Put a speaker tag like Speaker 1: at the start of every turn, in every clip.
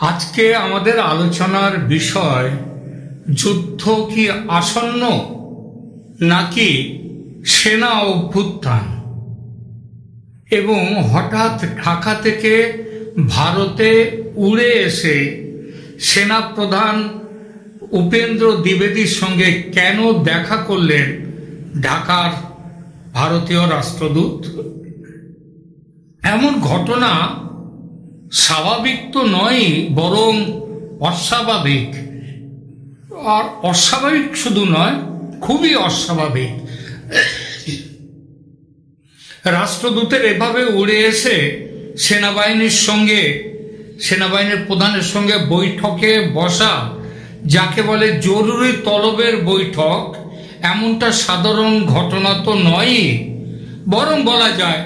Speaker 1: আজকে আমাদের আলোচনার বিষয় যুদ্ধ কি আসন্ন নাকি সেনা অভ্যুত্থান। এবং হঠাৎ ঢাকা থেকে ভারতে উড়ে এসে সেনাপ্রধান উপেন্দ্র দ্বিবেদীর সঙ্গে কেন দেখা করলেন ঢাকার ভারতীয় রাষ্ট্রদূত। এমন ঘটনা স্বাভাবিক তো নয়, বরং অস্বাভাবিক। আর অস্বাভাবিক শুধু নয়, খুবই অস্বাভাবিক। রাষ্ট্রদূতের এভাবে উড়ে এসে সেনাবাহিনীর প্রধানের সঙ্গে বৈঠকে বসা, যাকে বলে জরুরি তলবের বৈঠক, এমনটা সাধারণ ঘটনা তো নয়, বরং বলা যায়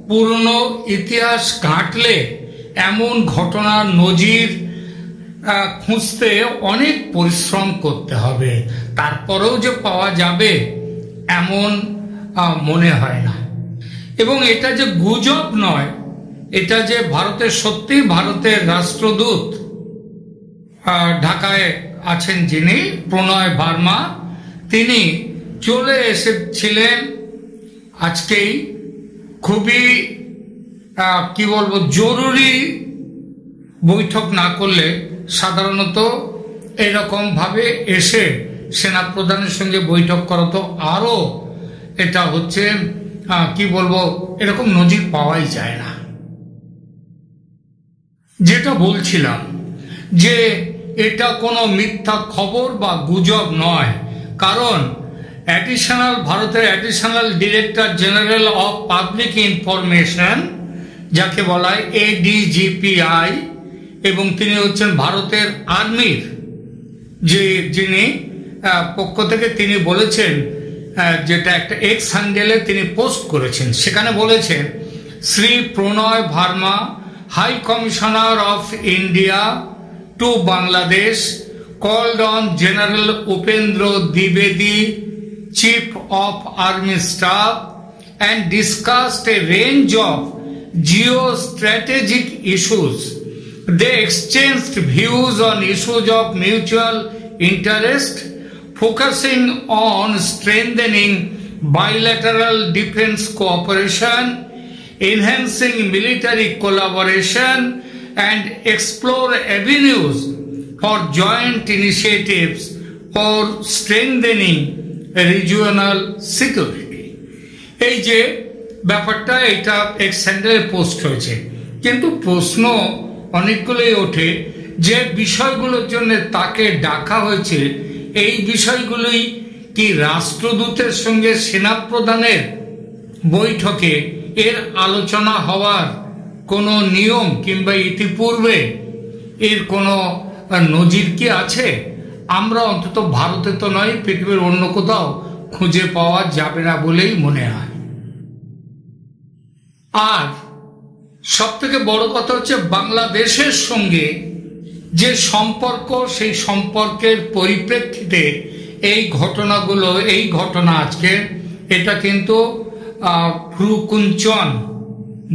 Speaker 1: পুরনো ইতিহাস ঘাঁটলে এমন ঘটনার নজির খুঁজতে অনেক পরিশ্রম করতে হবে, তারপরেও যে পাওয়া যাবে এমন মনে হয় না। এবং এটা যে গুজব নয়, এটা যে সত্যিই ভারতের রাষ্ট্রদূত ঢাকায় আছেন যিনি, প্রণয় ভার্মা, তিনি চলে এসেছিলেন আজকেই। খুবই কি বলবো, জরুরি বৈঠক না করলে সাধারণত এরকম ভাবে এসে সেনাপ্রধানের সঙ্গে বৈঠক করা তো আরো, এটা হচ্ছে কি বলবো, এরকম নজির পাওয়াই যায় না। যেটা বলছিলাম যে এটা কোনো মিথ্যা খবর বা গুজব নয়, কারণ ভারতের additional director general of public information, যাকে বলা হয় ADGPI, এবং তিনি হচ্ছেন ভারতের আর্মির যিনি পক্ষ থেকে তিনি বলেছেন, যেটা একটা এক্স হ্যান্ডেলে তিনি পোস্ট করেছেন, সেখানে বলেছেন, Shri Pranay Verma, high commissioner of India to Bangladesh, called on General Upendra Dwivedi, Chief of Army Staff, and discussed a range of geostrategic issues. They exchanged views on issues of mutual interest, focusing on strengthening bilateral defense cooperation, enhancing military collaboration, and explore avenues for joint initiatives for strengthening regional security. এই যে ব্যাপারটা, এটা x হ্যান্ডেলে post হয়েছে, কিন্তু প্রশ্ন অনেকগুলোই ওঠে যে বিষয়গুলোর জন্য তাকে ডাকা হয়েছে, এই বিষয়গুলোই কি রাষ্ট্রদূতের সঙ্গে সেনাপ্রধানের বৈঠকে এর আলোচনা হওয়ার কোনো নিয়ম কিংবা ইতিপূর্বে এর কোনো নজির কি আছে? আমরা অন্তত ভারতে তো নয়, পৃথিবীর অন্য কোথাও খুঁজে পাওয়া যাবে না বলেই মনে হয়। আর সব থেকে বড় কথা হচ্ছে, বাংলাদেশের সঙ্গে যে সম্পর্ক, সেই সম্পর্কের পরিপ্রেক্ষিতে এই ঘটনা আজকে এটা কিন্তু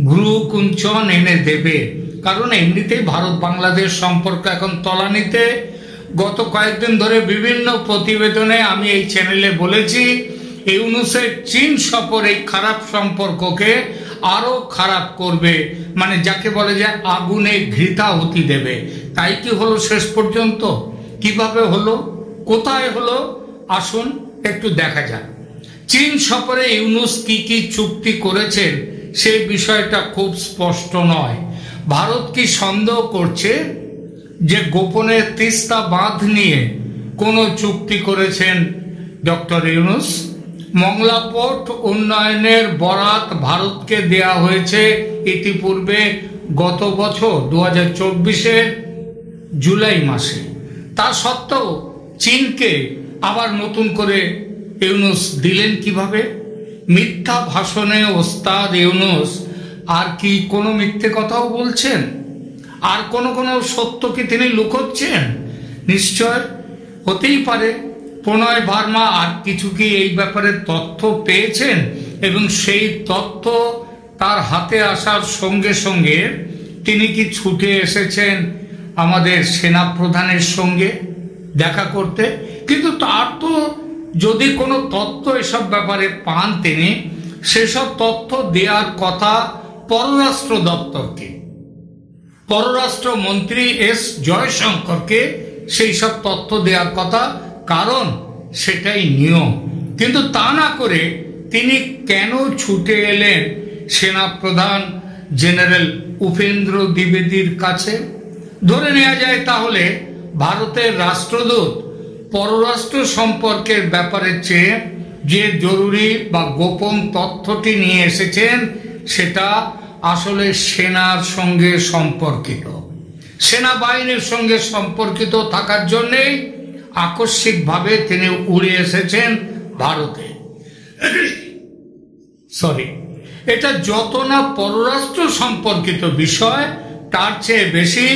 Speaker 1: ভ্রুকুঞ্চন এনে দেবে। কারণ এমনিতেই ভারত বাংলাদেশ সম্পর্ক এখন তলানিতে। গত কয়েকদিন ধরে বিভিন্ন প্রতিবেদনে আমি এই চ্যানেলে বলেছি, ইউনূসের চীন সফর এই খারাপ সম্পর্ককে আরো খারাপ করবে, মানে যাকে বলে যে আগুনে ঘৃতাহুতি দেবে। তাই কি হলো শেষ পর্যন্ত? কিভাবে হলো, কোথায় হলো, আসুন একটু দেখা যাক। চীন সফরে ইউনূস কি কি চুক্তি করেছেন সেই বিষয়টা খুব স্পষ্ট নয়। ভারত কি সন্দেহ করছে যে গোপনে তিস্তা বাঁধ নিয়ে কোনো চুক্তি করেছেন ডক্টর ইউনূস? মংলা পোর্ট উন্নয়নের বরাত ভারতকে দেয়া হয়েছে ইতিপূর্বে গত বছর 2024-এর জুলাই মাসে। তা সত্ত্বেও চীনকে আবার নতুন করে ইউনূস দিলেন কিভাবে? মিথ্যা ভাষণে ওস্তাদ ইউনূস আর কি কোনো মিথ্যে কথাও বলছেন? আর কোনো সত্য কি তিনি লুকোচ্ছেন? নিশ্চয় হতেই পারে প্রণয় ভার্মা আর কিছু কি এই ব্যাপারে তথ্য পেয়েছেন, এবং সেই তথ্য তার হাতে আসার সঙ্গে সঙ্গে তিনি কি ছুটে এসেছেন আমাদের সেনা প্রধানের সঙ্গে দেখা করতে, কিন্তু তার তো যদি কোনো তথ্য এসব ব্যাপারে পান তিনি, সেসব তথ্য দেওয়ার কথা পররাষ্ট্র দপ্তরকে, পররাষ্ট্রমন্ত্রী এস জয়শঙ্করকে সেই সব তথ্য দেওয়ার কথা, কারণ সেটাই নিয়ম। কিন্তু তা না করে তিনি কেন ছুটে এলেন সেনাপ্রধান জেনারেল উপেন্দ্র দ্বিবেদীর কাছে? ধরে নেওয়া যায় তাহলে ভারতের রাষ্ট্রদূত পররাষ্ট্র সম্পর্কের ব্যাপারে চেয়ে যে জরুরি বা গোপন তথ্যটি নিয়ে এসেছেন সেটা আসলে সেনার সঙ্গে সম্পর্কিত, সেনাবাহিনীর সঙ্গে সম্পর্কিত থাকার জন্যেই আকস্মিকভাবে তিনি উড়ে এসেছেন ভারতে। এটা যত না পররাষ্ট্র সম্পর্কিত বিষয়, তার চেয়ে বেশি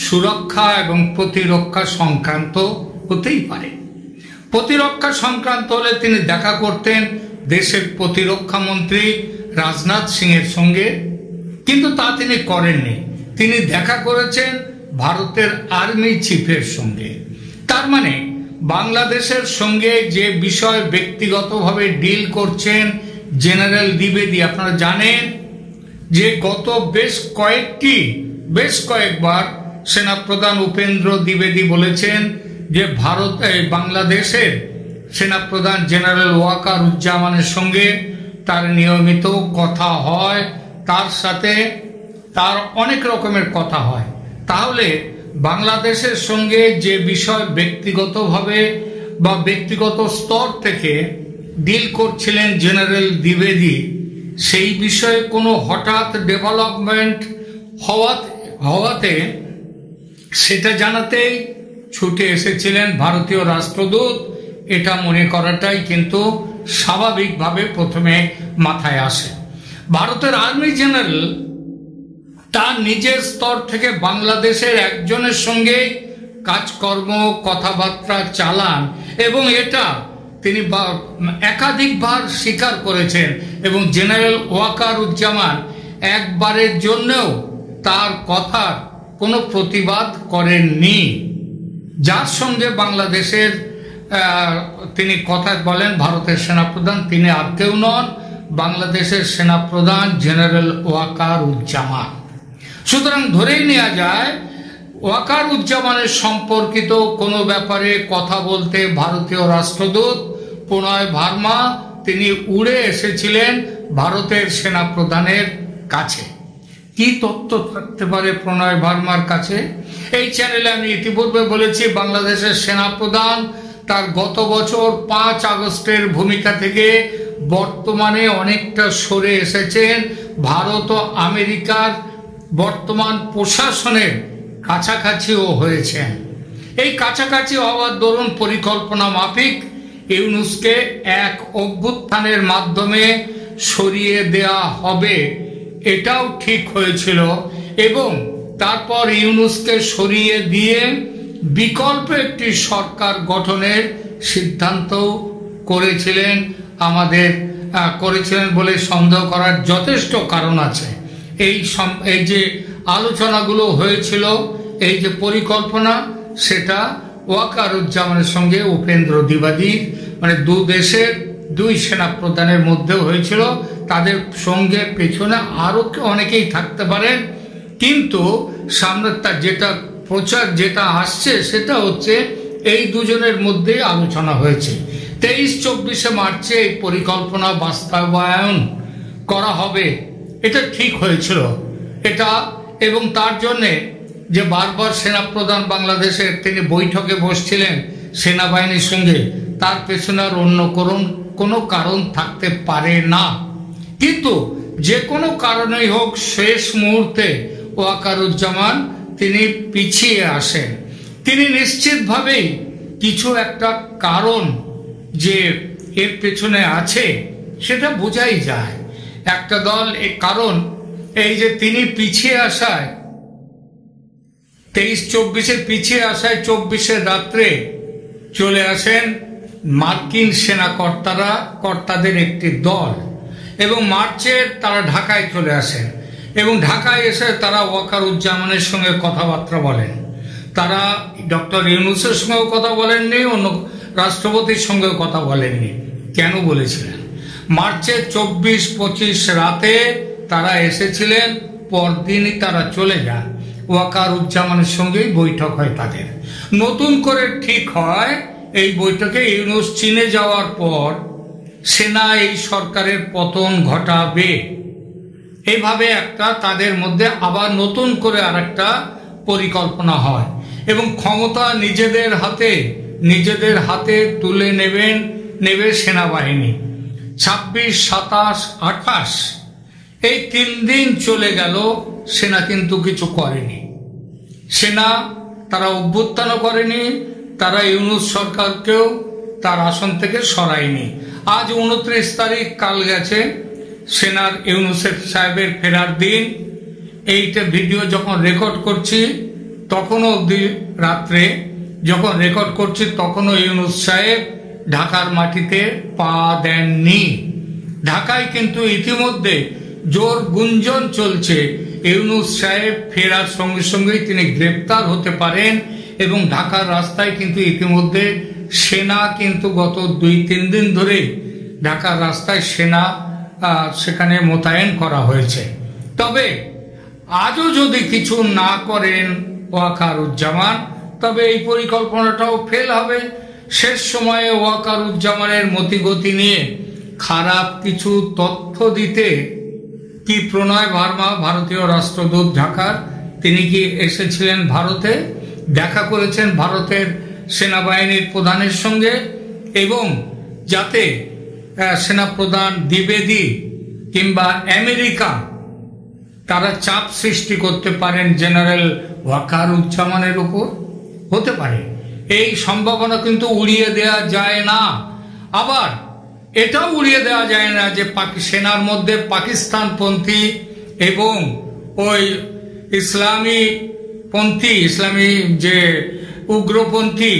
Speaker 1: সুরক্ষা এবং প্রতিরক্ষা সংক্রান্ত হতেই পারে। প্রতিরক্ষা সংক্রান্ত হলে তিনি দেখা করতেন দেশের প্রতিরক্ষা মন্ত্রী রাজনাথ সিং এর সঙ্গে, কিন্তু তা তিনি করেননি। তিনি দেখা করেছেন ভারতের আর্মি চিফের সঙ্গে। তার মানে বাংলাদেশের সঙ্গে যে বিষয় ব্যক্তিগতভাবে ডিল করছেন জেনারেল দ্বিবেদী, আপনারা জানেন যে গত বেশ কয়েকবার সেনাপ্রধান উপেন্দ্র দ্বিবেদী বলেছেন যে বাংলাদেশের সেনাপ্রধান জেনারেল ওয়াকারুজ্জামানের সঙ্গে তার নিয়মিত কথা হয়, তার সাথে তার অনেক রকমের কথা হয়। তাহলে বাংলাদেশের সঙ্গে যে বিষয় ব্যক্তিগতভাবে বা ব্যক্তিগত স্তর থেকে ডিল করছিলেন জেনারেল দ্বিবেদী, সেই বিষয়ে কোনো হঠাৎ ডেভেলপমেন্ট হওয়াতে সেটা জানাতেই ছুটে এসেছিলেন ভারতীয় রাষ্ট্রদূত। এটা মনে করাটাই কিন্তু স্বাভাবিকভাবে প্রথমে মাথায় আসে। ভারতের আর্মি জেনারেল তার নিজের স্তর থেকে বাংলাদেশের একজনের সঙ্গে কাজকর্ম কথাবার্তা চালান, এবং এটা তিনি একাধিকবার স্বীকার করেছেন, এবং জেনারেল ওয়াকারুজ্জামান একবারের জন্যও তার কথার কোনো প্রতিবাদ করেননি। যার সঙ্গে বাংলাদেশের তিনি কথা বলেন ভারতের সেনাপ্রধান, তিনি আর কেউ নন, বাংলাদেশের সেনাপ্রধান জেনারেল ওয়াকারুজ্জামান। সুতরাং ধরেই নেওয়া যায় ওয়াকারুজ্জামানের সম্পর্কিত কোনো ব্যাপারে কথা বলতে ভারতীয় রাষ্ট্রদূত প্রণয় ভার্মা তিনি উড়ে এসেছিলেন ভারতের সেনাপ্রধানের কাছে। কি তথ্য থাকতে পারে প্রণয় ভার্মার কাছে? এই চ্যানেলে আমি ইতিপূর্বে বলেছি বাংলাদেশের সেনাপ্রধান তার গত বছর 5 আগস্টের ভূমিকা থেকে বর্তমানে অনেকটা সরে এসেছেন ভারত ও আমেরিকার বর্তমান প্রশাসনের কাছাকাছিও হয়েছেন। এই কাছাকাছি হওয়ার দরুন পরিকল্পনা মাফিক ইউনূসকে এক অভ্যুত্থানের মাধ্যমে সরিয়ে দেয়া হবে, এটাও ঠিক হয়েছিল, এবং তারপর ইউনূসকে সরিয়ে দিয়ে বিকল্প একটি সরকার গঠনের সিদ্ধান্ত করেছিলেন বলে সন্দেহ করার যথেষ্ট কারণ আছে। এই যে আলোচনাগুলো হয়েছিল, এই যে পরিকল্পনা, সেটা ওয়াকারুজ্জামানের সঙ্গে উপেন্দ্র দ্বিবেদীর মানে দেশের 2 সেনাপ্রধানের মধ্যে হয়েছিল। তাদের সঙ্গে পেছনে আরো অনেকেই থাকতে পারেন, কিন্তু সামনে তার যেটা আসছে সেটা হচ্ছে এই দুজনের মধ্যেই আলোচনা হয়েছে। 23-24 মার্চে এই পরিকল্পনা বাস্তবায়ন করা হবে, এটা ঠিক হয়েছিল এটা। এবং তার জন্যে যে বারবার সেনাপ্রধান বাংলাদেশের তিনি বৈঠকে বসছিলেন সেনাবাহিনীর সঙ্গে, তার পেছনে আর অন্য কোনো কারণ থাকতে পারে না। কিন্তু যে কোনো কারণেই হোক শেষ মুহূর্তে ওয়াকারুজ্জামান তিনি পিছিয়ে আসেন। তিনি নিশ্চিতভাবেই কিছু একটা কারণ যে এর পেছনে আছে সেটা বোঝাই যায়। একটা দল কারণ এই যে তিনি পিছিয়ে আসায় 23-24 পিছিয়ে আসায় 24 রাত্রে চলে আসেন মার্কিন কর্তাদের একটি দল, এবং মার্চে তারা ঢাকায় চলে আসেন, এবং ঢাকায় এসে তারা ওয়াকারুজ্জামানের সঙ্গে কথাবার্তা বলেন। তারা ডক্টর ইউনূসের সঙ্গেও কথা বলেননি, অন্য রাষ্ট্রপতির সঙ্গেও কথা বলেননি। কেন বলেছিলেন? মার্চের 24-25 রাতে তারা এসেছিলেন, পরদিনই তারা চলে যান। ওয়াকারুজ্জামানের সঙ্গেই বৈঠক হয় তাদের। নতুন করে ঠিক হয় এই বৈঠকে ইউনূস চীনে যাওয়ার পর সেনা এই সরকারের পতন ঘটাবে। এইভাবে একটা তাদের মধ্যে আবার নতুন করে আরেকটা পরিকল্পনা হয় এবং ক্ষমতা নিজেদের হাতে তুলে নেবে সেনাবাহিনী। 26, 27, 28 এই 3 দিন চলে গেল, সেনা কিন্তু কিছু করেনি। সেনা তারা অভ্যুত্থানও করেনি, তারা ইউনূস সরকারকেও তার আসন থেকে সরায়নি। আজ 29 তারিখ, কাল গেছে সেনার ইউনূসের সাহেবের ফেরার দিন। এইটা ভিডিও যখন রেকর্ড করছি তখনও অবধি রাত্রে যখন রেকর্ড করছি তখনও ইউনূস সাহেব ঢাকার মাটিতে পা দেননি। ঢাকায় কিন্তু ইতিমধ্যে জোর গুঞ্জন চলছে ইউনূস সাহেব ফেরার সঙ্গে সঙ্গেই তিনি গ্রেপ্তার হতে পারেন এবং ঢাকার রাস্তায় কিন্তু ইতিমধ্যে সেনা কিন্তু গত 2-3 দিন ধরে ঢাকার রাস্তায় সেনা সেখানে মোতায়েন করা হয়েছে। তবে আজও যদি কিছু না করেন ওয়াকারুজ্জামান, তবে এই পরিকল্পনাটাও ফেল হবে। শেষ সময়ে ওয়াকারুজ্জামানের মতিগতি নিয়ে খারাপ কিছু তথ্য দিতে কি প্রণয় ভার্মা, ভারতীয় রাষ্ট্রদূত ঢাকার, তিনি কি এসেছিলেন ভারতে, দেখা করেছেন ভারতের সেনাবাহিনীর প্রধানের সঙ্গে, এবং যাতে সেনাপ্রধান দ্বিবেদী কিংবা আমেরিকা তারা চাপ সৃষ্টি করতে পারেন জেনারেল ওয়াকারুজ্জামানের উপর, হতে পারে। এই সম্ভাবনা কিন্তু উড়িয়ে দেওয়া যায় না। আবার এটাও উড়িয়ে দেওয়া যায় না যে সেনার মধ্যে পাকিস্তানপন্থী এবং ওই ইসলামী যে উগ্রপন্থী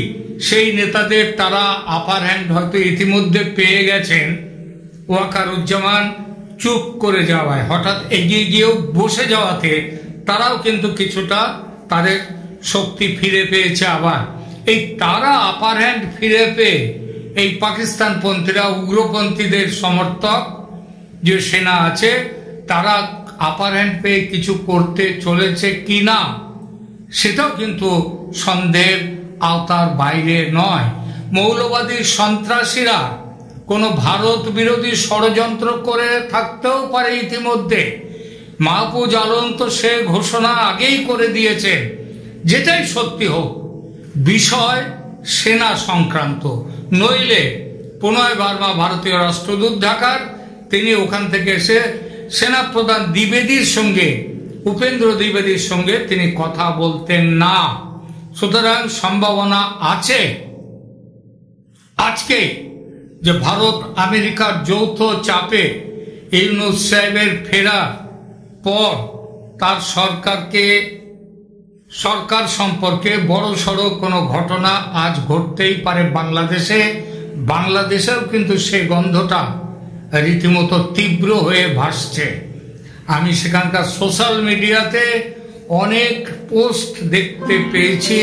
Speaker 1: সেই নেতাদের তারা আপার হ্যান্ড হয়তো ইতিমধ্যে পেয়ে গেছেন। ওয়াকারুজ্জামান চুপ করে যাওয়ায়, হঠাৎ এগিয়ে গিয়েও বসে যাওয়াতে তারাও কিন্তু কিছুটা তাদের শক্তি ফিরে পেয়েছে। আবার এই তারা আপার হ্যান্ড ফিরে পেয়ে এই পাকিস্তানপন্থীরা, উগ্রপন্থীদের সমর্থক যে সেনা আছে, তারা আপার হ্যান্ড পেয়ে কিছু করতে চলেছে কিনা সেটাও কিন্তু সন্দেহের আওতার বাইরে নয়। মৌলবাদী সন্ত্রাসীরা কোনো ভারত বিরোধী ষড়যন্ত্র করে থাকতেও পারে ইতিমধ্যে। মাহফুজ আলম তো সে ঘোষণা আগেই করে দিয়েছেন। যেটাই সত্যি হোক, বিষয় সেনা সংক্রান্ত, নইলে প্রণয় ভার্মা, ভারতীয় রাষ্ট্রদূত ঢাকার, তিনি ওখান থেকে এসে সেনাপ্রধান দ্বিবেদীর সঙ্গে, উপেন্দ্র দ্বিবেদীর সঙ্গে তিনি কথা বলতেন না। সুতরাং সম্ভাবনা আছে আজকে যে ভারত আমেরিকার যৌথ চাপে ইউনূস সাহেবের ফেরার পর তার সরকার সম্পর্কে বড় সড়ো কোনো ঘটনা আজ ঘটতেই পারে বাংলাদেশেও কিন্তু সেই গন্ধটা রীতিমতো তীব্র হয়ে ভাসছে। আমি সেখানকার সোশ্যাল মিডিয়াতে অনেক পোস্ট দেখতে পেয়েছি।